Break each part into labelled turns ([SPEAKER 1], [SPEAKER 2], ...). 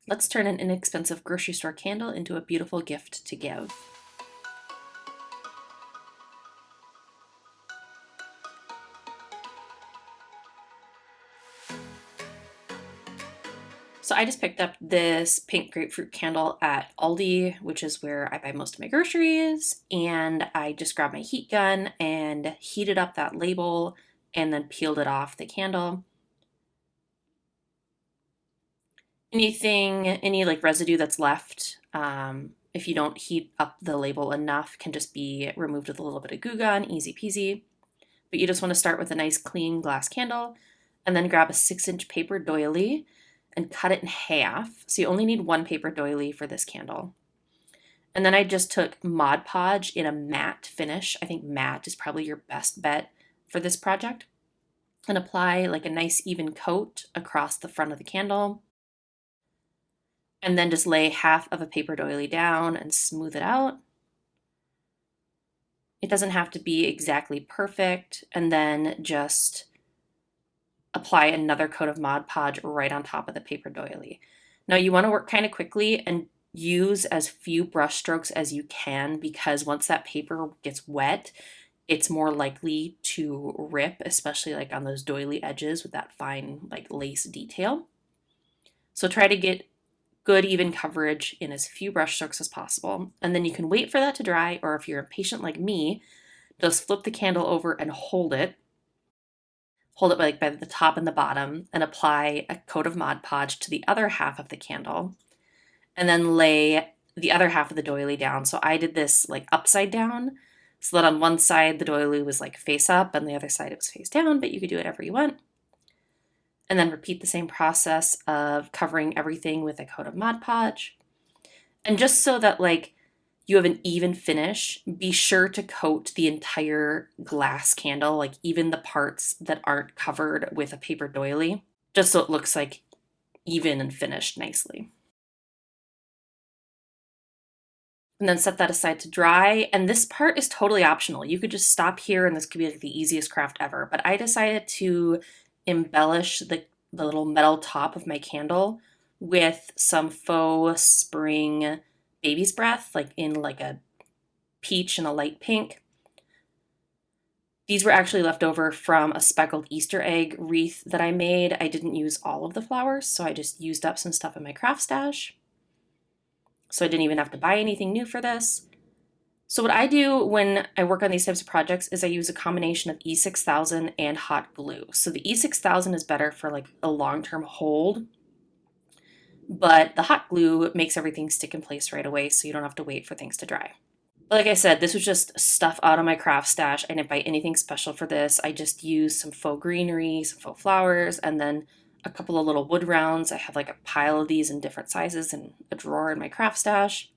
[SPEAKER 1] Let's turn an inexpensive grocery store candle into a beautiful gift to give. So I just picked up this pink grapefruit candle at Aldi, which is where I buy most of my groceries, and I just grabbed my heat gun and heated up that label and then peeled it off the candle. Any like residue that's left, if you don't heat up the label enough, can just be removed with a little bit of Goo Gone, easy peasy. But you just want to start with a nice clean glass candle and then grab a 6-inch paper doily and cut it in half. So you only need one paper doily for this candle. And then I just took Mod Podge in a matte finish. I think matte is probably your best bet for this project. And apply like a nice even coat across the front of the candle. And then just lay half of a paper doily down and smooth it out. It doesn't have to be exactly perfect. And then just apply another coat of Mod Podge right on top of the paper doily. Now you want to work kind of quickly and use as few brush strokes as you can, because once that paper gets wet, it's more likely to rip, especially like on those doily edges with that fine like lace detail. So try to get good even coverage in as few brush strokes as possible. And then you can wait for that to dry, or if you're impatient like me, just flip the candle over and hold it. Hold it like by the top and the bottom and apply a coat of Mod Podge to the other half of the candle. And then lay the other half of the doily down. So I did this like upside down, so that on one side the doily was like face up and the other side it was face down, but you could do whatever you want. And then repeat the same process of covering everything with a coat of Mod Podge. And just so that like you have an even finish, be sure to coat the entire glass candle, like even the parts that aren't covered with a paper doily, just so it looks like even and finished nicely. And then set that aside to dry. And this part is totally optional. You could just stop here and this could be like the easiest craft ever. But I decided to embellish the little metal top of my candle with some faux spring baby's breath, like in like a peach and a light pink. These were actually left over from a speckled Easter egg wreath that I made. I didn't use all of the flowers, so I just used up some stuff in my craft stash. So I didn't even have to buy anything new for this. So what I do when I work on these types of projects is I use a combination of E6000 and hot glue. So the E6000 is better for like a long-term hold, but the hot glue makes everything stick in place right away, so you don't have to wait for things to dry. But like I said, this was just stuff out of my craft stash. I didn't buy anything special for this. I just used some faux greenery, some faux flowers, and then a couple of little wood rounds. I have like a pile of these in different sizes in a drawer in my craft stash.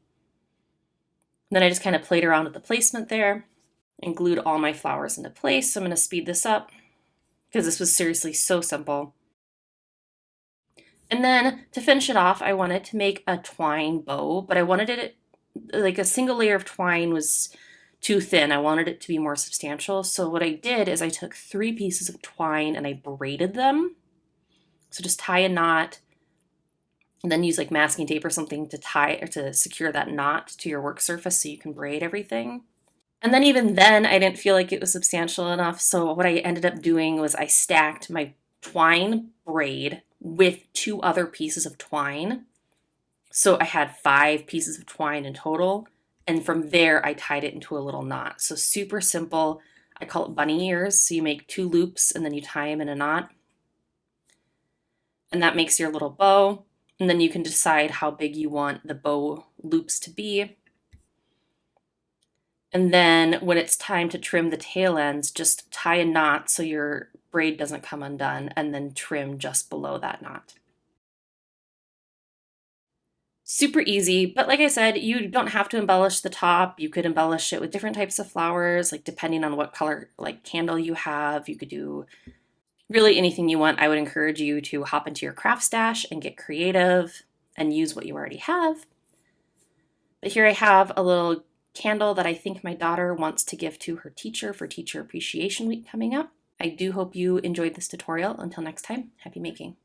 [SPEAKER 1] And then I just kind of played around with the placement there and glued all my flowers into place. So I'm going to speed this up because this was seriously so simple. And then to finish it off, I wanted to make a twine bow, but I wanted it like a single layer of twine was too thin. I wanted it to be more substantial. So what I did is I took 3 pieces of twine and I braided them. So just tie a knot and then use like masking tape or something to tie or to secure that knot to your work surface so you can braid everything. And then even then, I didn't feel like it was substantial enough. So what I ended up doing was I stacked my twine braid with 2 other pieces of twine. So I had 5 pieces of twine in total. And from there, I tied it into a little knot. So super simple. I call it bunny ears. So you make 2 loops and then you tie them in a knot. And that makes your little bow. And then you can decide how big you want the bow loops to be. And then when it's time to trim the tail ends, just tie a knot so your braid doesn't come undone, and then trim just below that knot. Super easy, but like I said, you don't have to embellish the top. You could embellish it with different types of flowers, like depending on what color like candle you have. You could do really anything you want. I would encourage you to hop into your craft stash and get creative and use what you already have. But here I have a little candle that I think my daughter wants to give to her teacher for Teacher Appreciation Week coming up. I do hope you enjoyed this tutorial. Until next time, happy making.